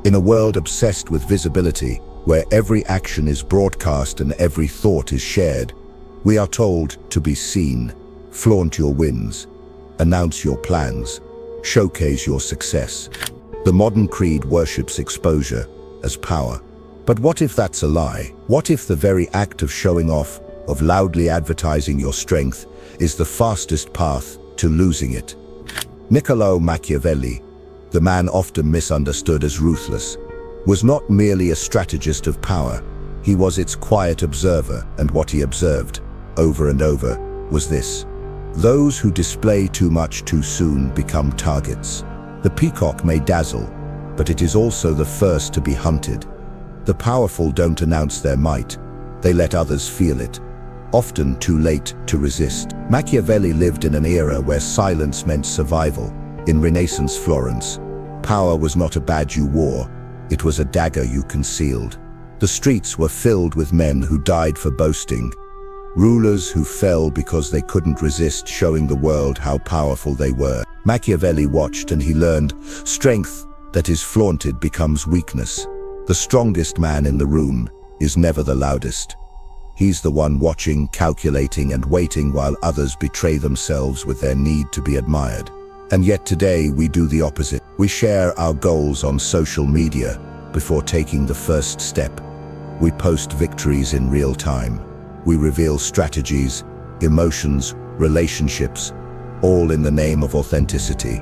In a world obsessed with visibility, where every action is broadcast and every thought is shared, we are told to be seen, flaunt your wins, announce your plans, showcase your success. The modern creed worships exposure as power. But what if that's a lie? What if the very act of showing off, of loudly advertising your strength, is the fastest path to losing it? Niccolò Machiavelli, the man often misunderstood as ruthless, was not merely a strategist of power. He was its quiet observer, and what he observed, over and over, was this: those who display too much too soon become targets. The peacock may dazzle, but it is also the first to be hunted. The powerful don't announce their might, they let others feel it, often too late to resist. Machiavelli lived in an era where silence meant survival. In Renaissance Florence, power was not a badge you wore, it was a dagger you concealed. The streets were filled with men who died for boasting, rulers who fell because they couldn't resist showing the world how powerful they were. Machiavelli watched and he learned, strength that is flaunted becomes weakness. The strongest man in the room is never the loudest. He's the one watching, calculating, and waiting while others betray themselves with their need to be admired. And yet today we do the opposite. We share our goals on social media before taking the first step. We post victories in real time. We reveal strategies, emotions, relationships, all in the name of authenticity.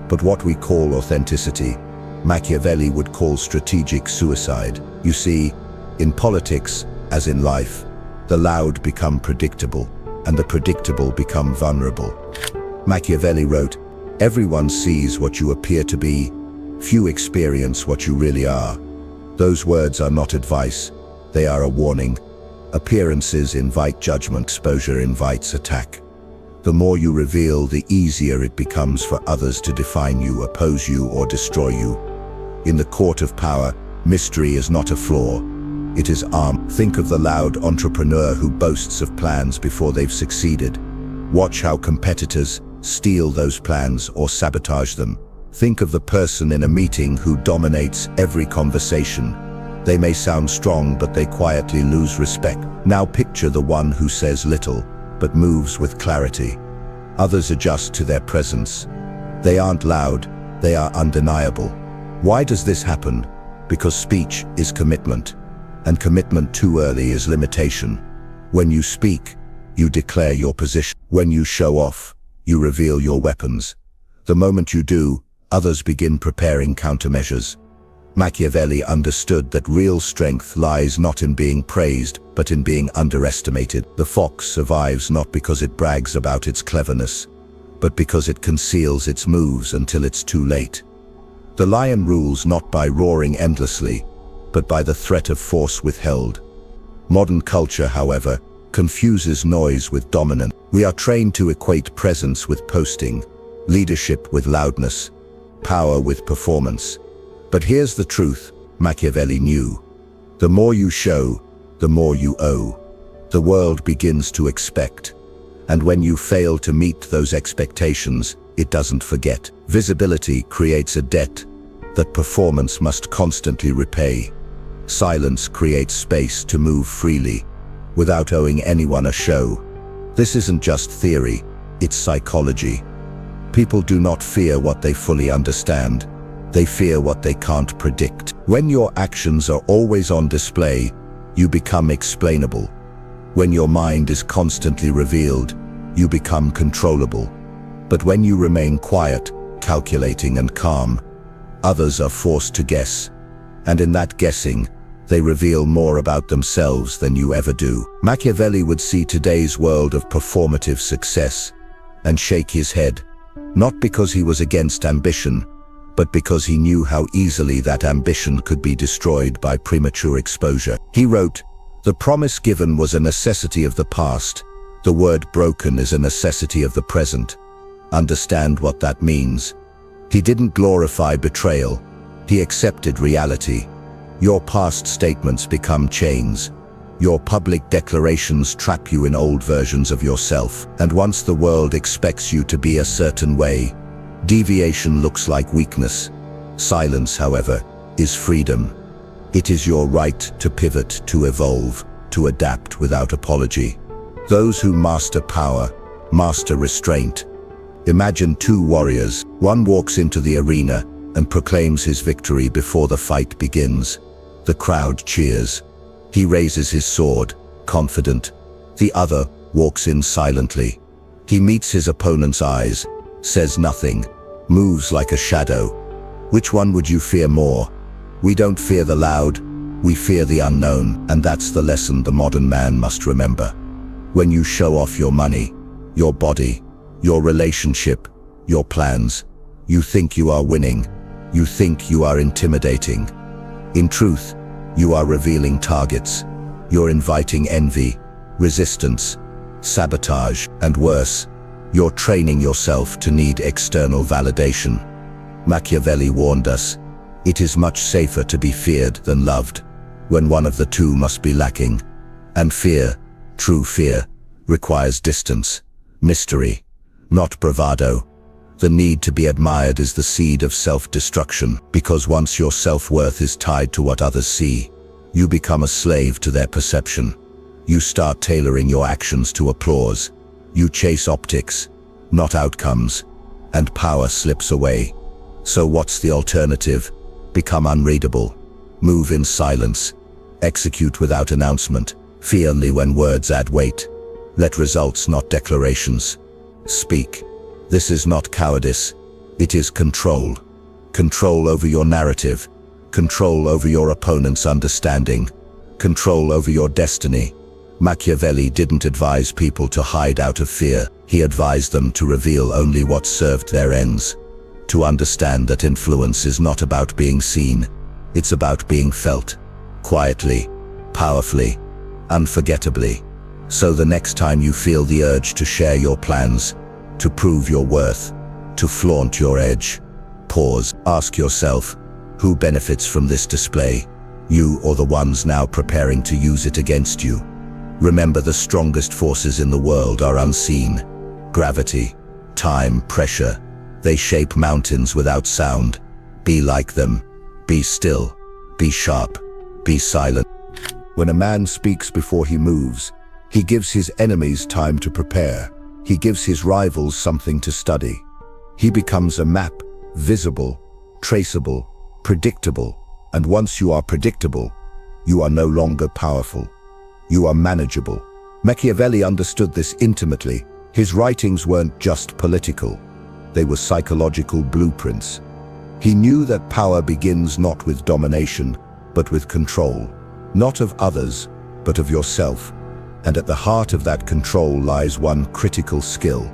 But what we call authenticity, Machiavelli would call strategic suicide. You see, in politics, as in life, the loud become predictable, and the predictable become vulnerable. Machiavelli wrote, "Everyone sees what you appear to be, few experience what you really are." Those words are not advice, they are a warning. Appearances invite judgment, exposure invites attack. The more you reveal, the easier it becomes for others to define you, oppose you, or destroy you. In the court of power, mystery is not a flaw, it is armor. Think of the loud entrepreneur who boasts of plans before they've succeeded. Watch how competitors steal those plans or sabotage them. Think of the person in a meeting who dominates every conversation. They may sound strong, but they quietly lose respect. Now picture the one who says little, but moves with clarity. Others adjust to their presence. They aren't loud, they are undeniable. Why does this happen? Because speech is commitment, and commitment too early is limitation. When you speak, you declare your position. When you show off, you reveal your weapons. The moment you do, others begin preparing countermeasures. Machiavelli understood that real strength lies not in being praised, but in being underestimated. The fox survives not because it brags about its cleverness, but because it conceals its moves until it's too late. The lion rules not by roaring endlessly, but by the threat of force withheld. Modern culture, however, confuses noise with dominance. We are trained to equate presence with posting, leadership with loudness, power with performance. But here's the truth, Machiavelli knew. The more you show, the more you owe. The world begins to expect. And when you fail to meet those expectations, it doesn't forget. Visibility creates a debt that performance must constantly repay. Silence creates space to move freely, without owing anyone a show. This isn't just theory, it's psychology. People do not fear what they fully understand. They fear what they can't predict. When your actions are always on display, you become explainable. When your mind is constantly revealed, you become controllable. But when you remain quiet, calculating and calm, others are forced to guess. And in that guessing, they reveal more about themselves than you ever do. Machiavelli would see today's world of performative success and shake his head, not because he was against ambition, but because he knew how easily that ambition could be destroyed by premature exposure. He wrote, "The promise given was a necessity of the past. The word broken is a necessity of the present." Understand what that means. He didn't glorify betrayal. He accepted reality. Your past statements become chains. Your public declarations trap you in old versions of yourself. And once the world expects you to be a certain way, deviation looks like weakness. Silence, however, is freedom. It is your right to pivot, to evolve, to adapt without apology. Those who master power, master restraint. Imagine two warriors. One walks into the arena and proclaims his victory before the fight begins. The crowd cheers. He raises his sword, confident. The other walks in silently. He meets his opponent's eyes, says nothing, moves like a shadow. Which one would you fear more? We don't fear the loud, we fear the unknown, and that's the lesson the modern man must remember. When you show off your money, your body, your relationship, your plans, you think you are winning, you think you are intimidating. In truth, you are revealing targets. You're inviting envy, resistance, sabotage, and worse, you're training yourself to need external validation. Machiavelli warned us, it is much safer to be feared than loved, when one of the two must be lacking. And fear, true fear, requires distance, mystery, not bravado. The need to be admired is the seed of self-destruction, because once your self-worth is tied to what others see, you become a slave to their perception. You start tailoring your actions to applause. You chase optics, not outcomes, and power slips away. So what's the alternative? Become unreadable. Move in silence. Execute without announcement. Fear only when words add weight. Let results, not declarations, speak. This is not cowardice. It is control. Control over your narrative. Control over your opponent's understanding. Control over your destiny. Machiavelli didn't advise people to hide out of fear. He advised them to reveal only what served their ends. To understand that influence is not about being seen. It's about being felt. Quietly, powerfully, unforgettably. So the next time you feel the urge to share your plans, to prove your worth, to flaunt your edge, pause, ask yourself, who benefits from this display? You or the ones now preparing to use it against you? Remember, the strongest forces in the world are unseen. Gravity, time, pressure. They shape mountains without sound. Be like them. Be still. Be sharp. Be silent. When a man speaks before he moves, he gives his enemies time to prepare. He gives his rivals something to study. He becomes a map, visible, traceable, predictable. And once you are predictable, you are no longer powerful. You are manageable. Machiavelli understood this intimately. His writings weren't just political. They were psychological blueprints. He knew that power begins not with domination, but with control. Not of others, but of yourself. And at the heart of that control lies one critical skill: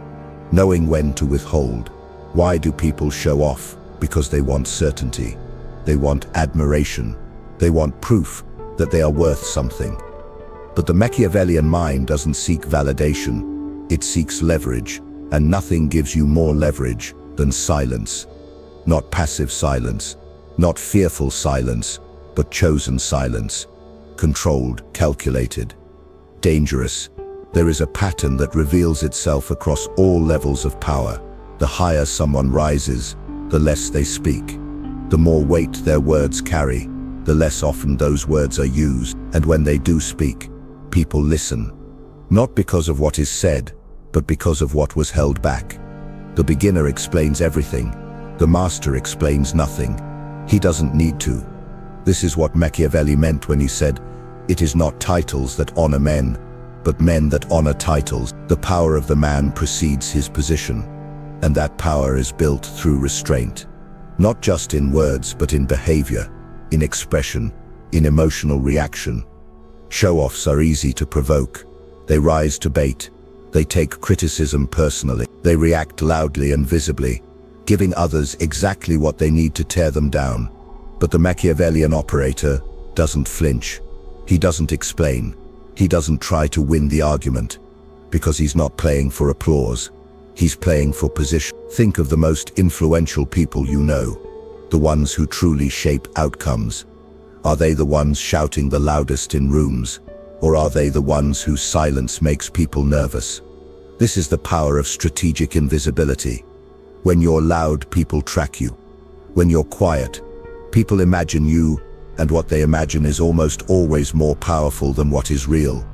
knowing when to withhold. Why do people show off? Because they want certainty. They want admiration. They want proof that they are worth something. But the Machiavellian mind doesn't seek validation. It seeks leverage, and nothing gives you more leverage than silence. Not passive silence, not fearful silence, but chosen silence. Controlled, calculated, dangerous. There is a pattern that reveals itself across all levels of power. The higher someone rises, the less they speak. The more weight their words carry, the less often those words are used. And when they do speak, people listen. Not because of what is said, but because of what was held back. The beginner explains everything. The master explains nothing. He doesn't need to. This is what Machiavelli meant when he said, "It is not titles that honor men, but men that honor titles." The power of the man precedes his position, and that power is built through restraint. Not just in words, but in behavior, in expression, in emotional reaction. Show-offs are easy to provoke. They rise to bait. They take criticism personally. They react loudly and visibly, giving others exactly what they need to tear them down. But the Machiavellian operator doesn't flinch. He doesn't explain. He doesn't try to win the argument, because he's not playing for applause. He's playing for position. Think of the most influential people you know, the ones who truly shape outcomes. Are they the ones shouting the loudest in rooms, or are they the ones whose silence makes people nervous? This is the power of strategic invisibility. When you're loud, people track you. When you're quiet, People imagine you, and what they imagine is almost always more powerful than what is real.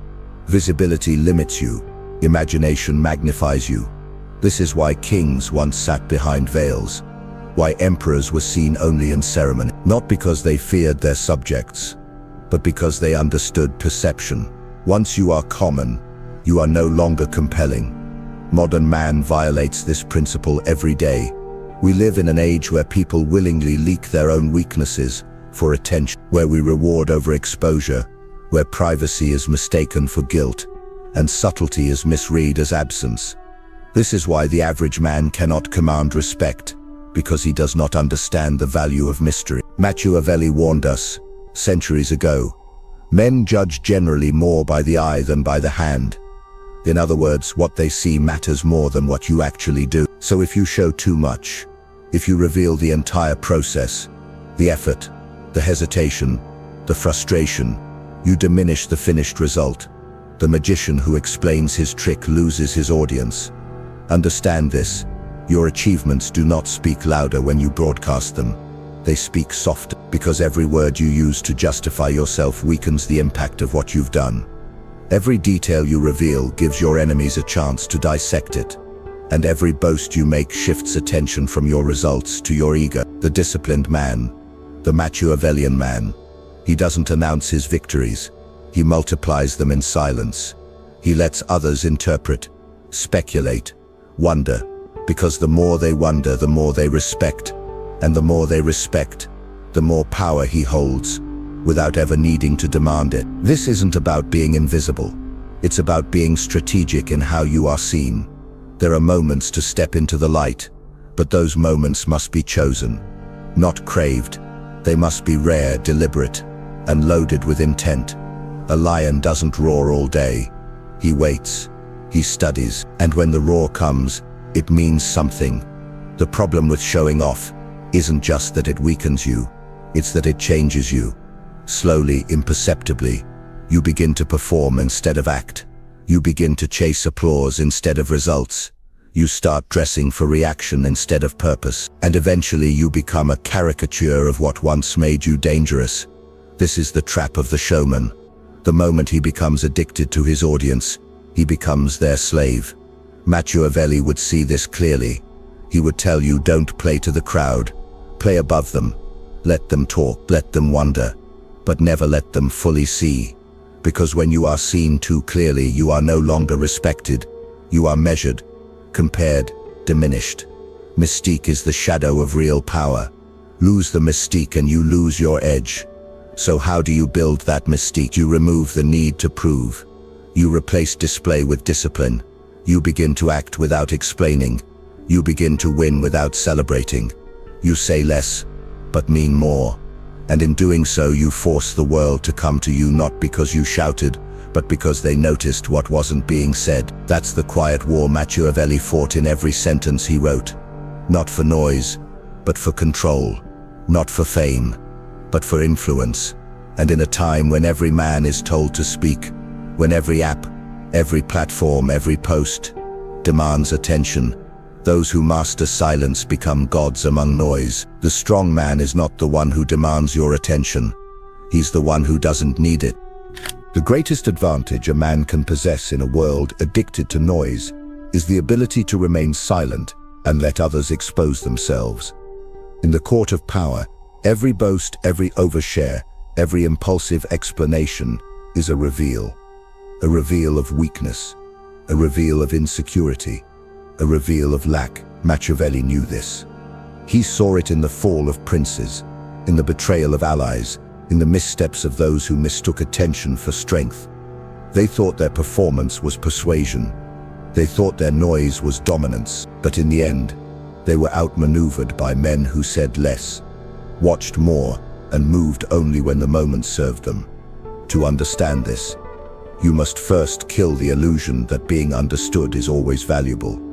Visibility limits you. Imagination magnifies you. This is why kings once sat behind veils, why emperors were seen only in ceremony, not because they feared their subjects, but because they understood perception. Once you are common, you are no longer compelling. Modern man violates this principle every day. We live in an age where people willingly leak their own weaknesses for attention, where we reward overexposure, where privacy is mistaken for guilt, and subtlety is misread as absence. This is why the average man cannot command respect, because he does not understand the value of mystery. Machiavelli warned us, centuries ago, men judge generally more by the eye than by the hand. In other words, what they see matters more than what you actually do. So if you show too much, if you reveal the entire process, the effort, the hesitation, the frustration, you diminish the finished result. The magician who explains his trick loses his audience. Understand this. Your achievements do not speak louder when you broadcast them. They speak softer, because every word you use to justify yourself weakens the impact of what you've done. Every detail you reveal gives your enemies a chance to dissect it. And every boast you make shifts attention from your results to your ego. The disciplined man, the Machiavellian man, he doesn't announce his victories. He multiplies them in silence. He lets others interpret, speculate, wonder, because the more they wonder, the more they respect. And the more they respect, the more power he holds, without ever needing to demand it. This isn't about being invisible. It's about being strategic in how you are seen. There are moments to step into the light, but those moments must be chosen, not craved. They must be rare, deliberate, and loaded with intent. A lion doesn't roar all day. He waits, he studies, and when the roar comes, it means something. The problem with showing off isn't just that it weakens you, it's that it changes you. Slowly, imperceptibly, you begin to perform instead of act. You begin to chase applause instead of results. You start dressing for reaction instead of purpose. And eventually you become a caricature of what once made you dangerous. This is the trap of the showman. The moment he becomes addicted to his audience, he becomes their slave. Machiavelli would see this clearly. He would tell you, don't play to the crowd. Play above them. Let them talk, let them wonder, but never let them fully see. Because when you are seen too clearly, you are no longer respected. You are measured, compared, diminished. Mystique is the shadow of real power. Lose the mystique and you lose your edge. So how do you build that mystique? You remove the need to prove. You replace display with discipline. You begin to act without explaining. You begin to win without celebrating. You say less, but mean more. And in doing so, you force the world to come to you, not because you shouted, but because they noticed what wasn't being said. That's the quiet war Machiavelli fought in every sentence he wrote. Not for noise, but for control. Not for fame, but for influence. And in a time when every man is told to speak, when every app, every platform, every post demands attention, those who master silence become gods among noise. The strong man is not the one who demands your attention. He's the one who doesn't need it. The greatest advantage a man can possess in a world addicted to noise is the ability to remain silent and let others expose themselves. In the court of power, every boast, every overshare, every impulsive explanation is a reveal of weakness, a reveal of insecurity, a reveal of lack. Machiavelli knew this. He saw it in the fall of princes, in the betrayal of allies, in the missteps of those who mistook attention for strength. They thought their performance was persuasion. They thought their noise was dominance. But in the end, they were outmaneuvered by men who said less, watched more, and moved only when the moment served them. To understand this, you must first kill the illusion that being understood is always valuable.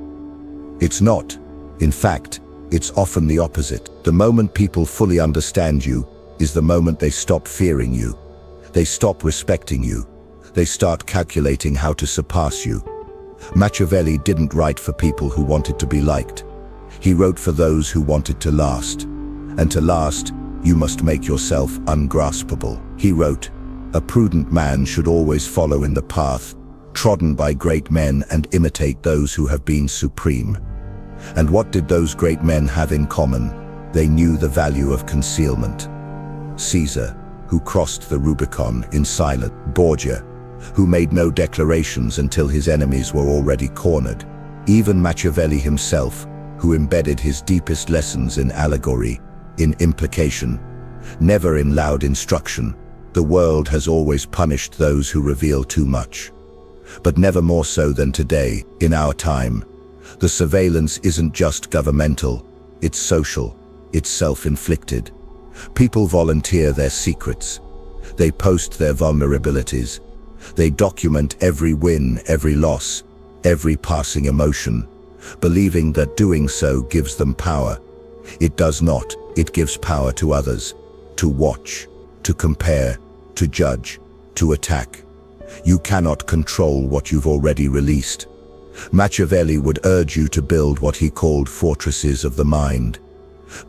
It's not. In fact, it's often the opposite. The moment people fully understand you is the moment they stop fearing you. They stop respecting you. They start calculating how to surpass you. Machiavelli didn't write for people who wanted to be liked. He wrote for those who wanted to last. And to last, You must make yourself ungraspable. He wrote, "A prudent man should always follow in the path trodden by great men and imitate those who have been supreme." And what did those great men have in common? They knew the value of concealment. Caesar, who crossed the Rubicon in silence. Borgia, who made no declarations until his enemies were already cornered. Even Machiavelli himself, who embedded his deepest lessons in allegory, in implication, never in loud instruction. The world has always punished those who reveal too much. But never more so than today, in our time. The surveillance isn't just governmental, it's social, it's self-inflicted. People volunteer their secrets. They post their vulnerabilities. They document every win, every loss, every passing emotion, believing that doing so gives them power. It does not. It gives power to others, to watch, to compare, to judge, to attack. You cannot control what you've already released. Machiavelli would urge you to build what he called fortresses of the mind.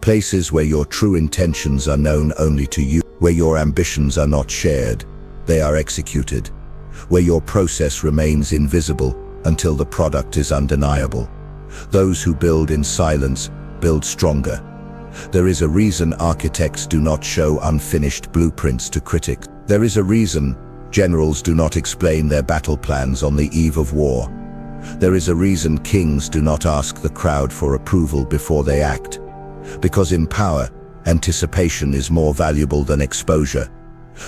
Places where your true intentions are known only to you, where your ambitions are not shared, they are executed, where your process remains invisible until the product is undeniable. Those who build in silence build stronger. There is a reason architects do not show unfinished blueprints to critics. There is a reason generals do not explain their battle plans on the eve of war. There is a reason kings do not ask the crowd for approval before they act. Because in power, anticipation is more valuable than exposure.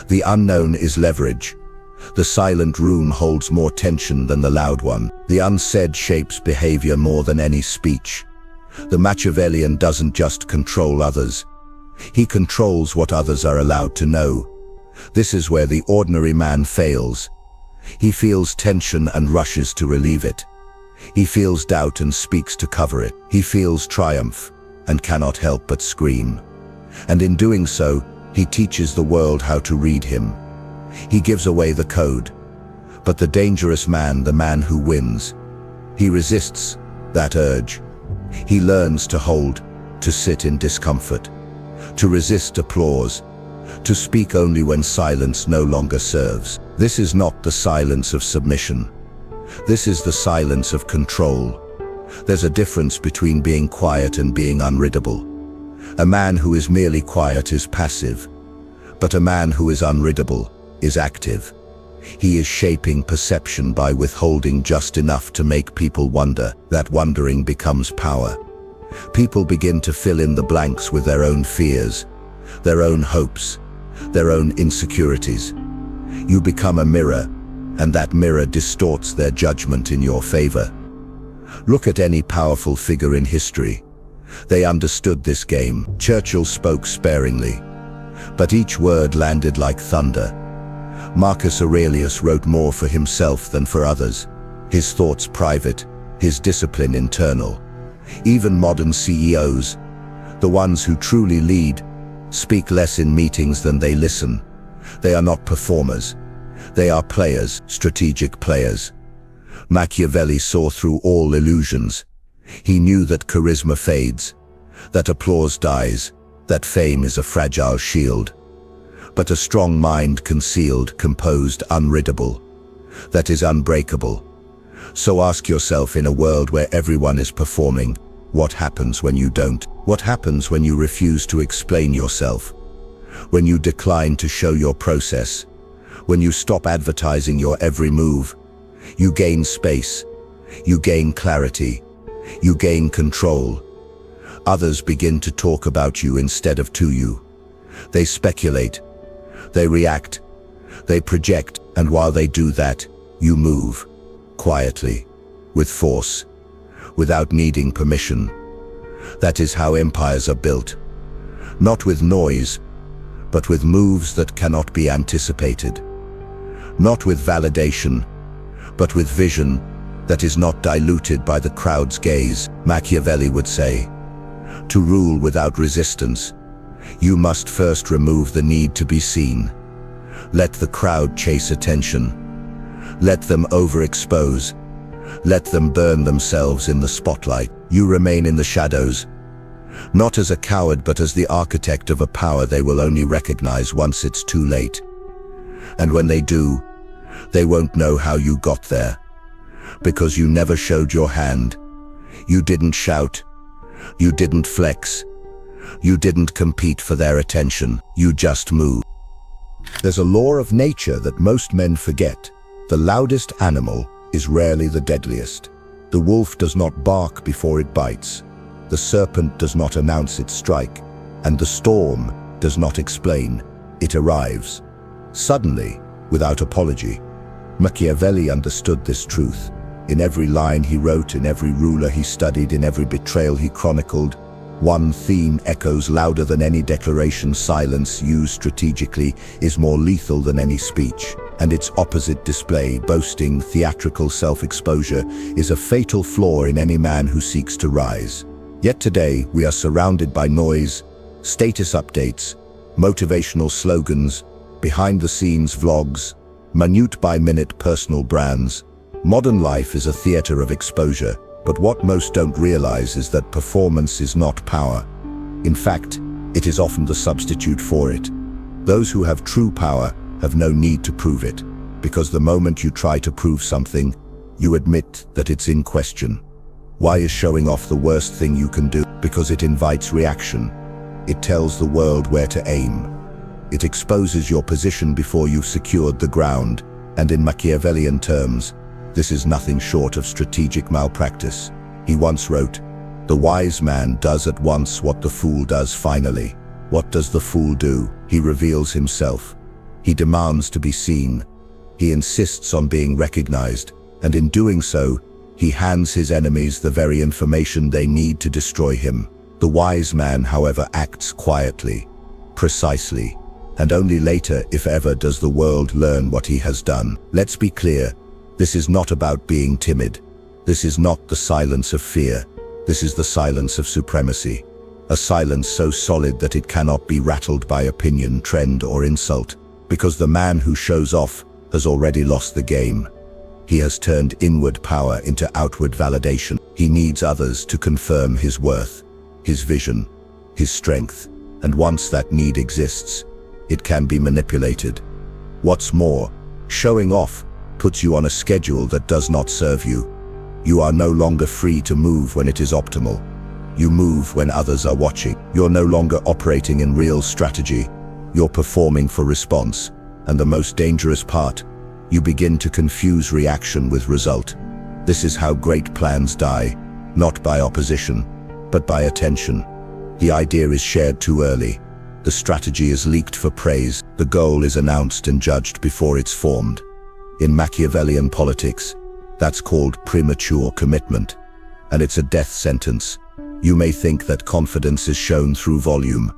The unknown is leverage. The silent room holds more tension than the loud one. The unsaid shapes behavior more than any speech. The Machiavellian doesn't just control others. He controls what others are allowed to know. This is where the ordinary man fails. He feels tension and rushes to relieve it. He feels doubt and speaks to cover it. He feels triumph and cannot help but scream. And in doing so, he teaches the world how to read him. He gives away the code. But the dangerous man, the man who wins, he resists that urge. He learns to hold, to sit in discomfort, to resist applause, to speak only when silence no longer serves. This is not the silence of submission. This is the silence of control. There's a difference between being quiet and being unreadable. A man who is merely quiet is passive, but a man who is unreadable is active. He is shaping perception by withholding just enough to make people wonder. That wondering becomes power. People begin to fill in the blanks with their own fears, their own hopes, their own insecurities. You become a mirror, and that mirror distorts their judgment in your favor. Look at any powerful figure in history. They understood this game. Churchill spoke sparingly, but each word landed like thunder. Marcus Aurelius wrote more for himself than for others, his thoughts private, his discipline internal. Even modern CEOs, the ones who truly lead, speak less in meetings than they listen. They are not performers. They are players, strategic players. Machiavelli saw through all illusions. He knew that charisma fades, that applause dies, that fame is a fragile shield. But a strong mind, concealed, composed, unreadable, that is unbreakable. So ask yourself, in a world where everyone is performing, what happens when you don't? What happens when you refuse to explain yourself? When you decline to show your process? When you stop advertising your every move? You gain space. You gain clarity. You gain control. Others begin to talk about you instead of to you. They speculate. They react. They project. And while they do that, you move. Quietly. With force. Without needing permission. That is how empires are built. Not with noise, but with moves that cannot be anticipated. Not with validation, but with vision that is not diluted by the crowd's gaze. Machiavelli would say, to rule without resistance, you must first remove the need to be seen. Let the crowd chase attention. Let them overexpose. Let them burn themselves in the spotlight. You remain in the shadows. Not as a coward, but as the architect of a power they will only recognize once it's too late. And when they do, they won't know how you got there. Because you never showed your hand. You didn't shout. You didn't flex. You didn't compete for their attention. You just moved. There's a law of nature that most men forget. The loudest animal is rarely the deadliest. The wolf does not bark before it bites. The serpent does not announce its strike. And the storm does not explain. It arrives. Suddenly, without apology. Machiavelli understood this truth. In every line he wrote, in every ruler he studied, in every betrayal he chronicled, one theme echoes louder than any declaration. Silence used strategically is more lethal than any speech. And its opposite, display, boasting, theatrical self-exposure, is a fatal flaw in any man who seeks to rise. Yet today, we are surrounded by noise, status updates, motivational slogans, behind-the-scenes vlogs, minute-by-minute personal brands. Modern life is a theater of exposure, but what most don't realize is that performance is not power. In fact, it is often the substitute for it. Those who have true power have no need to prove it, because the moment you try to prove something, you admit that it's in question. Why is showing off the worst thing you can do? Because it invites reaction. It tells the world where to aim. It exposes your position before you've secured the ground, and in Machiavellian terms, this is nothing short of strategic malpractice. He once wrote, "The wise man does at once what the fool does finally." What does the fool do? He reveals himself. He demands to be seen. He insists on being recognized, and in doing so, he hands his enemies the very information they need to destroy him. The wise man, however, acts quietly, precisely, and only later, if ever, does the world learn what he has done. Let's be clear. This is not about being timid. This is not the silence of fear. This is the silence of supremacy. A silence so solid that it cannot be rattled by opinion, trend, or insult. Because the man who shows off has already lost the game. He has turned inward power into outward validation. He needs others to confirm his worth, his vision, his strength. And once that need exists, it can be manipulated. What's more, showing off puts you on a schedule that does not serve you. You are no longer free to move when it is optimal. You move when others are watching. You're no longer operating in real strategy. You're performing for response. And the most dangerous part, you begin to confuse reaction with result. This is how great plans die, not by opposition, but by attention. The idea is shared too early. The strategy is leaked for praise. The goal is announced and judged before it's formed. In Machiavellian politics, that's called premature commitment, and it's a death sentence. You may think that confidence is shown through volume,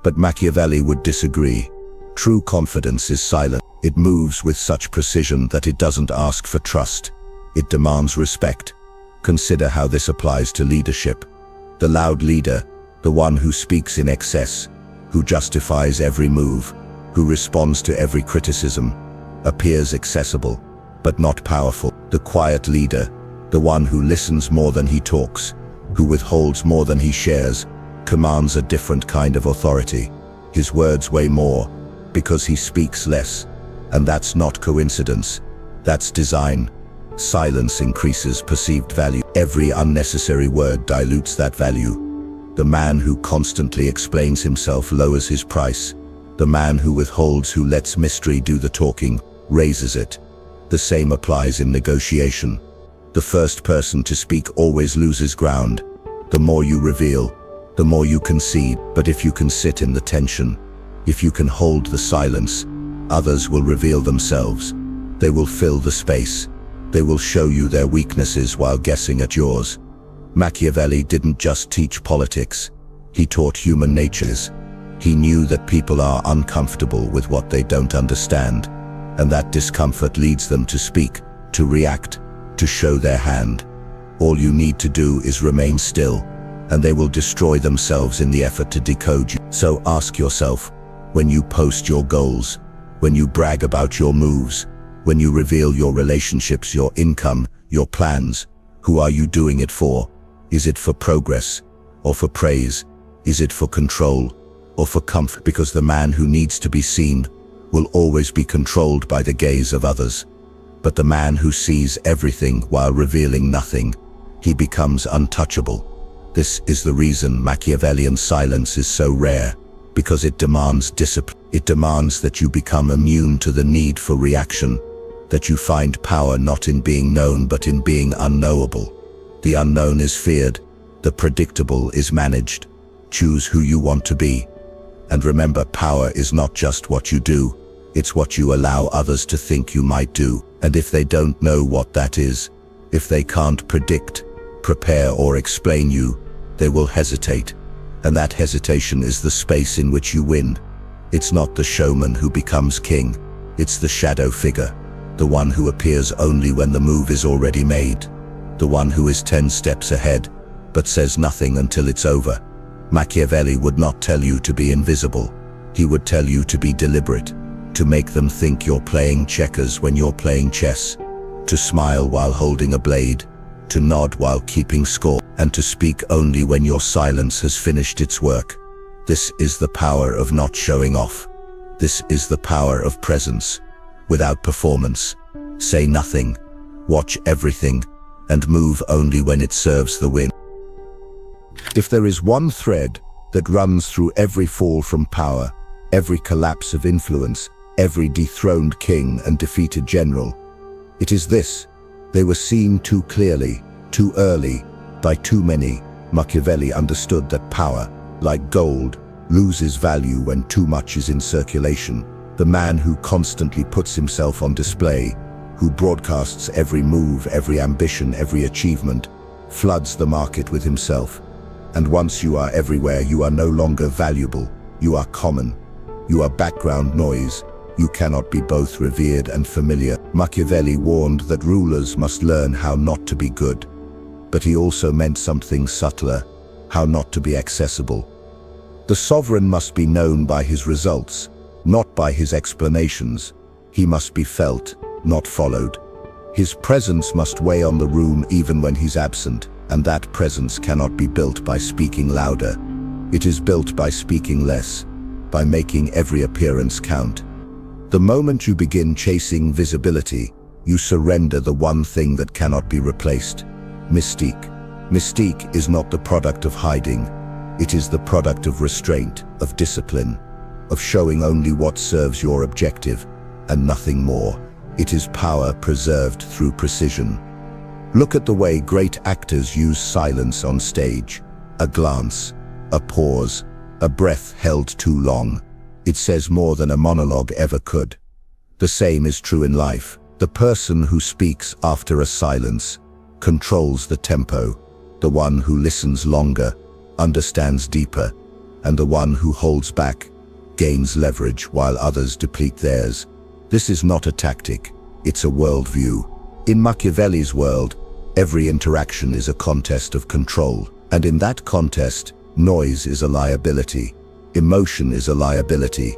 but Machiavelli would disagree. True confidence is silent. It moves with such precision that it doesn't ask for trust. It demands respect. Consider how this applies to leadership. The loud leader, the one who speaks in excess, who justifies every move, who responds to every criticism, appears accessible, but not powerful. The quiet leader, the one who listens more than he talks, who withholds more than he shares, commands a different kind of authority. His words weigh more, because he speaks less. And that's not coincidence. That's design. Silence increases perceived value. Every unnecessary word dilutes that value. The man who constantly explains himself lowers his price. The man who withholds, who lets mystery do the talking, raises it. The same applies in negotiation. The first person to speak always loses ground. The more you reveal, the more you concede. But if you can sit in the tension, if you can hold the silence, others will reveal themselves. They will fill the space. They will show you their weaknesses while guessing at yours. Machiavelli didn't just teach politics. He taught human natures. He knew that people are uncomfortable with what they don't understand, and that discomfort leads them to speak, to react, to show their hand. All you need to do is remain still, and they will destroy themselves in the effort to decode you. So ask yourself, when you post your goals, when you brag about your moves, when you reveal your relationships, your income, your plans, who are you doing it for? Is it for progress or for praise? Is it for control or for comfort? Because the man who needs to be seen will always be controlled by the gaze of others. But the man who sees everything while revealing nothing, he becomes untouchable. This is the reason Machiavellian silence is so rare, because it demands discipline. It demands that you become immune to the need for reaction, that you find power not in being known but in being unknowable. The unknown is feared, the predictable is managed. Choose who you want to be. And remember, power is not just what you do, it's what you allow others to think you might do. And if they don't know what that is, if they can't predict, prepare or explain you, they will hesitate. And that hesitation is the space in which you win. It's not the showman who becomes king, it's the shadow figure, the one who appears only when the move is already made, the one who is 10 steps ahead, but says nothing until it's over. Machiavelli would not tell you to be invisible. He would tell you to be deliberate, to make them think you're playing checkers when you're playing chess, to smile while holding a blade, to nod while keeping score, and to speak only when your silence has finished its work. This is the power of not showing off. This is the power of presence, without performance. Say nothing, watch everything, and move only when it serves the win. If there is one thread that runs through every fall from power, every collapse of influence, every dethroned king and defeated general, it is this: they were seen too clearly, too early, by too many. Machiavelli understood that power, like gold, loses value when too much is in circulation. The man who constantly puts himself on display, who broadcasts every move, every ambition, every achievement, floods the market with himself. And once you are everywhere, you are no longer valuable. You are common. You are background noise. You cannot be both revered and familiar. Machiavelli warned that rulers must learn how not to be good. But he also meant something subtler: how not to be accessible. The sovereign must be known by his results, not by his explanations. He must be felt, not followed. His presence must weigh on the room even when he's absent, and that presence cannot be built by speaking louder. It is built by speaking less, by making every appearance count. The moment you begin chasing visibility, you surrender the one thing that cannot be replaced: mystique. Mystique is not the product of hiding. It is the product of restraint, of discipline, of showing only what serves your objective and nothing more. It is power preserved through precision. Look at the way great actors use silence on stage. A glance, a pause, a breath held too long. It says more than a monologue ever could. The same is true in life. The person who speaks after a silence controls the tempo. The one who listens longer understands deeper, and the one who holds back gains leverage while others deplete theirs. This is not a tactic, it's a worldview. In Machiavelli's world, every interaction is a contest of control, and in that contest, noise is a liability, emotion is a liability.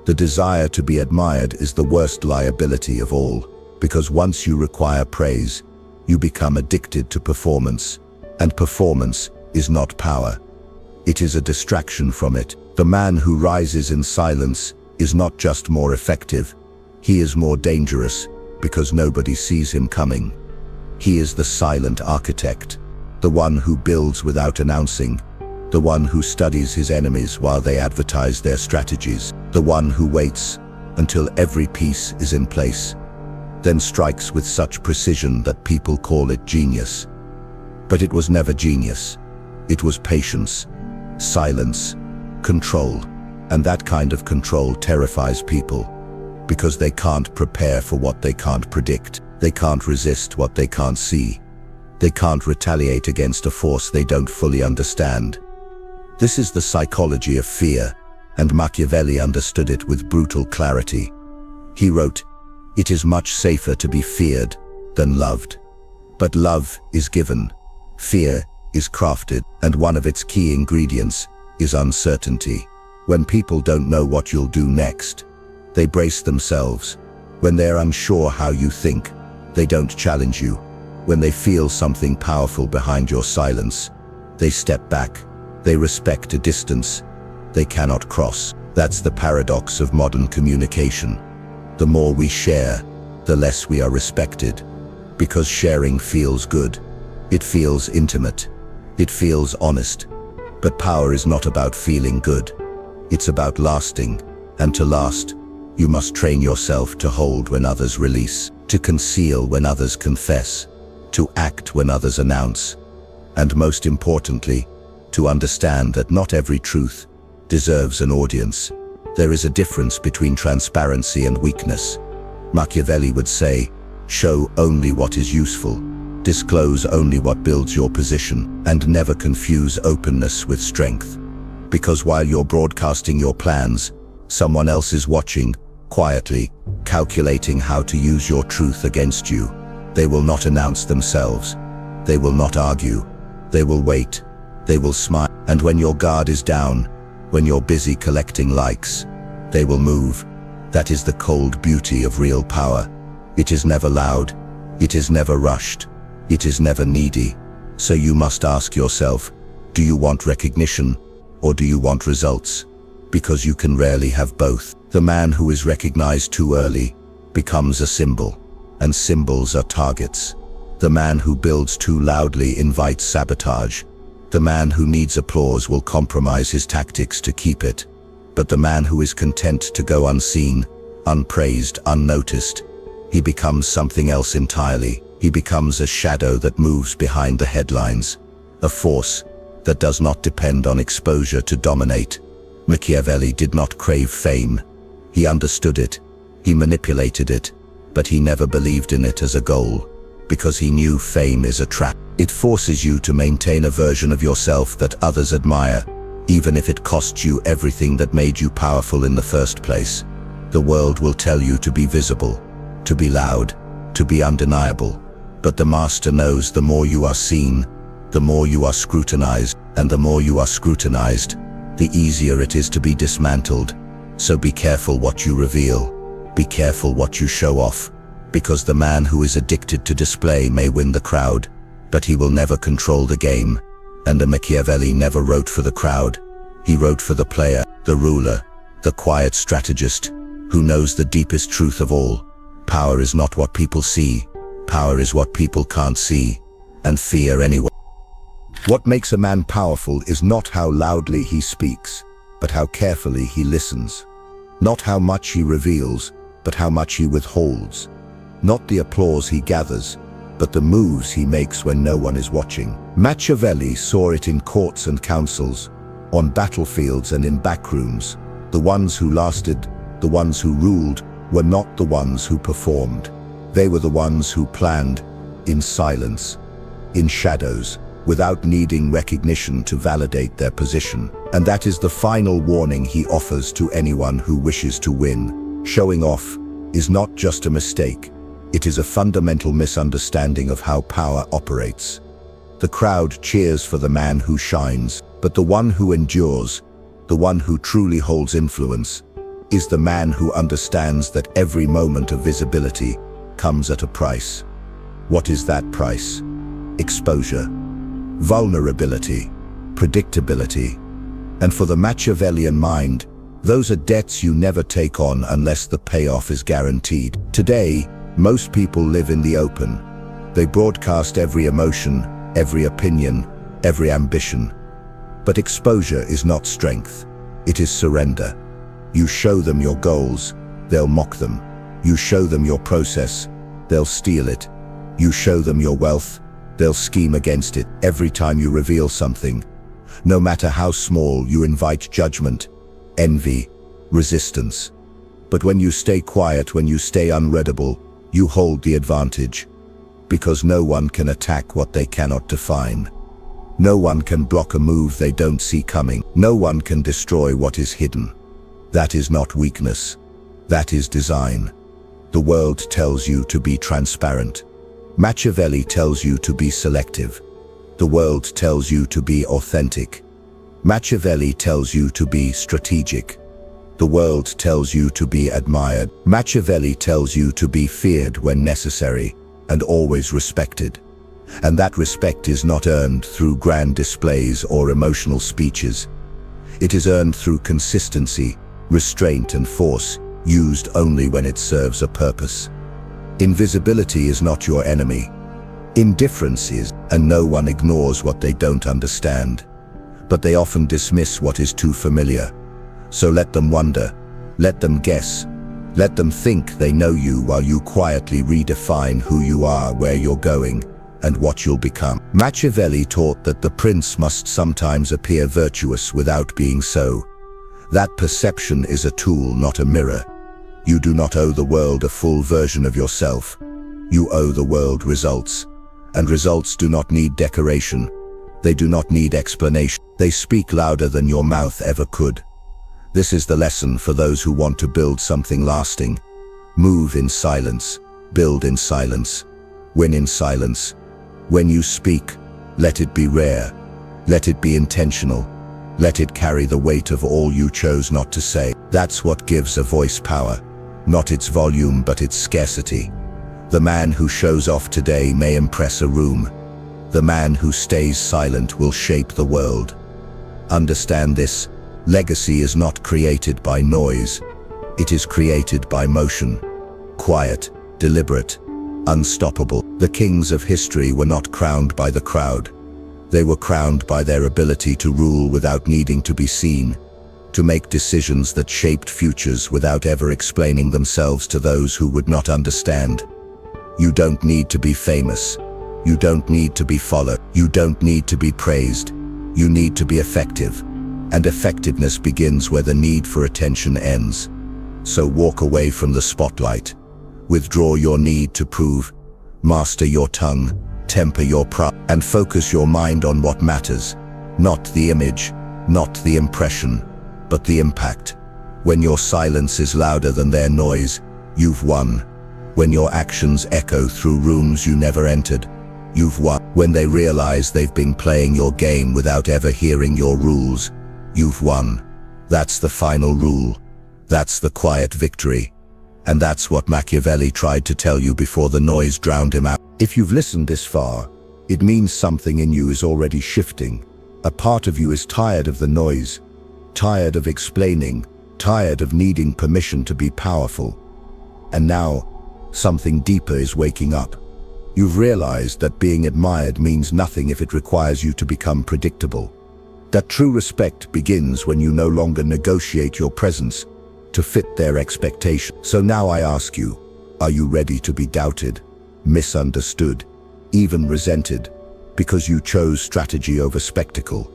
The desire to be admired is the worst liability of all, because once you require praise, you become addicted to performance, and performance is not power. It is a distraction from it. The man who rises in silence is not just more effective, he is more dangerous, because nobody sees him coming. He is the silent architect, the one who builds without announcing, the one who studies his enemies while they advertise their strategies, the one who waits until every piece is in place, then strikes with such precision that people call it genius. But it was never genius. It was patience, silence, control, and that kind of control terrifies people, because they can't prepare for what they can't predict. They can't resist what they can't see. They can't retaliate against a force they don't fully understand. This is the psychology of fear, and Machiavelli understood it with brutal clarity. He wrote, "It is much safer to be feared than loved. But love is given. Fear is crafted, and one of its key ingredients is uncertainty. When people don't know what you'll do next, they brace themselves. When they're unsure how you think, they don't challenge you. When they feel something powerful behind your silence, they step back. They respect a distance they cannot cross. That's the paradox of modern communication. The more we share, the less we are respected. Because sharing feels good. It feels intimate. It feels honest. But power is not about feeling good. It's about lasting. And to last, you must train yourself to hold when others release, to conceal when others confess, to act when others announce, and most importantly, to understand that not every truth deserves an audience. There is a difference between transparency and weakness. Machiavelli would say, show only what is useful, disclose only what builds your position, and never confuse openness with strength. Because while you're broadcasting your plans, someone else is watching, quietly, calculating how to use your truth against you. They will not announce themselves. They will not argue. They will wait. They will smile. And when your guard is down, when you're busy collecting likes, they will move. That is the cold beauty of real power. It is never loud. It is never rushed. It is never needy. So you must ask yourself, do you want recognition or do you want results? Because you can rarely have both. The man who is recognized too early becomes a symbol, and symbols are targets. The man who builds too loudly invites sabotage. The man who needs applause will compromise his tactics to keep it. But the man who is content to go unseen, unpraised, unnoticed, he becomes something else entirely. He becomes a shadow that moves behind the headlines, a force that does not depend on exposure to dominate. Machiavelli did not crave fame. He understood it. He manipulated it, but he never believed in it as a goal, because he knew fame is a trap. It forces you to maintain a version of yourself that others admire, even if it costs you everything that made you powerful in the first place. The world will tell you to be visible, to be loud, to be undeniable. But the master knows the more you are seen, the more you are scrutinized, and the more you are scrutinized, the easier it is to be dismantled. So be careful what you reveal. Be careful what you show off, because the man who is addicted to display may win the crowd, but he will never control the game. And the Machiavelli never wrote for the crowd. He wrote for the player, the ruler, the quiet strategist, who knows the deepest truth of all. Power is not what people see. Power is what people can't see, and fear anyway. What makes a man powerful is not how loudly he speaks, but how carefully he listens. Not how much he reveals, but how much he withholds. Not the applause he gathers, but the moves he makes when no one is watching. Machiavelli saw it in courts and councils, on battlefields and in backrooms. The ones who lasted, the ones who ruled, were not the ones who performed. They were the ones who planned, in silence, in shadows, without needing recognition to validate their position. And that is the final warning he offers to anyone who wishes to win. Showing off is not just a mistake. It is a fundamental misunderstanding of how power operates. The crowd cheers for the man who shines, but the one who endures, the one who truly holds influence, is the man who understands that every moment of visibility comes at a price. What is that price? Exposure, vulnerability, predictability. And for the Machiavellian mind, those are debts you never take on unless the payoff is guaranteed. Today, most people live in the open. They broadcast every emotion, every opinion, every ambition. But exposure is not strength. It is surrender. You show them your goals, they'll mock them. You show them your process, they'll steal it. You show them your wealth, they'll scheme against it. Every time you reveal something, no matter how small, you invite judgment, envy, resistance. But when you stay quiet, when you stay unreadable, you hold the advantage. Because no one can attack what they cannot define. No one can block a move they don't see coming. No one can destroy what is hidden. That is not weakness. That is design. The world tells you to be transparent. Machiavelli tells you to be selective. The world tells you to be authentic. Machiavelli tells you to be strategic. The world tells you to be admired. Machiavelli tells you to be feared when necessary and always respected. And that respect is not earned through grand displays or emotional speeches. It is earned through consistency, restraint and force, used only when it serves a purpose. Invisibility is not your enemy. Indifference is, and no one ignores what they don't understand. But they often dismiss what is too familiar. So let them wonder, let them guess, let them think they know you while you quietly redefine who you are, where you're going, and what you'll become. Machiavelli taught that the prince must sometimes appear virtuous without being so. That perception is a tool, not a mirror. You do not owe the world a full version of yourself. You owe the world results. And results do not need decoration. They do not need explanation. They speak louder than your mouth ever could. This is the lesson for those who want to build something lasting. Move in silence. Build in silence. Win in silence. When you speak, let it be rare. Let it be intentional. Let it carry the weight of all you chose not to say. That's what gives a voice power. Not its volume, but its scarcity. The man who shows off today may impress a room. The man who stays silent will shape the world. Understand this. Legacy is not created by noise. It is created by motion. Quiet, deliberate, unstoppable. The kings of history were not crowned by the crowd. They were crowned by their ability to rule without needing to be seen, to make decisions that shaped futures without ever explaining themselves to those who would not understand. You don't need to be famous. You don't need to be followed. You don't need to be praised. You need to be effective. And effectiveness begins where the need for attention ends. So walk away from the spotlight. Withdraw your need to prove. Master your tongue. Temper your pride. And focus your mind on what matters. Not the image, not the impression, but the impact. When your silence is louder than their noise, you've won. When your actions echo through rooms you never entered, you've won. When they realize they've been playing your game without ever hearing your rules, you've won. That's the final rule. That's the quiet victory. And that's what Machiavelli tried to tell you before the noise drowned him out. If you've listened this far, it means something in you is already shifting. A part of you is tired of the noise, tired of explaining, tired of needing permission to be powerful. And now, something deeper is waking up. You've realized that being admired means nothing if it requires you to become predictable. That true respect begins when you no longer negotiate your presence to fit their expectations. So now I ask you, are you ready to be doubted, misunderstood, even resented, because you chose strategy over spectacle?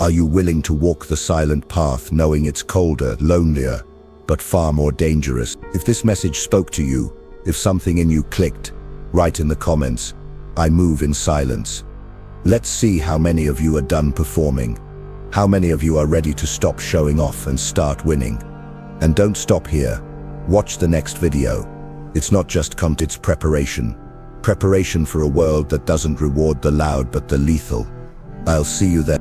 Are you willing to walk the silent path knowing it's colder, lonelier, but far more dangerous? If this message spoke to you, if something in you clicked, write in the comments, I move in silence. Let's see how many of you are done performing. How many of you are ready to stop showing off and start winning? And don't stop here. Watch the next video. It's not just content, it's preparation. Preparation for a world that doesn't reward the loud but the lethal. I'll see you there.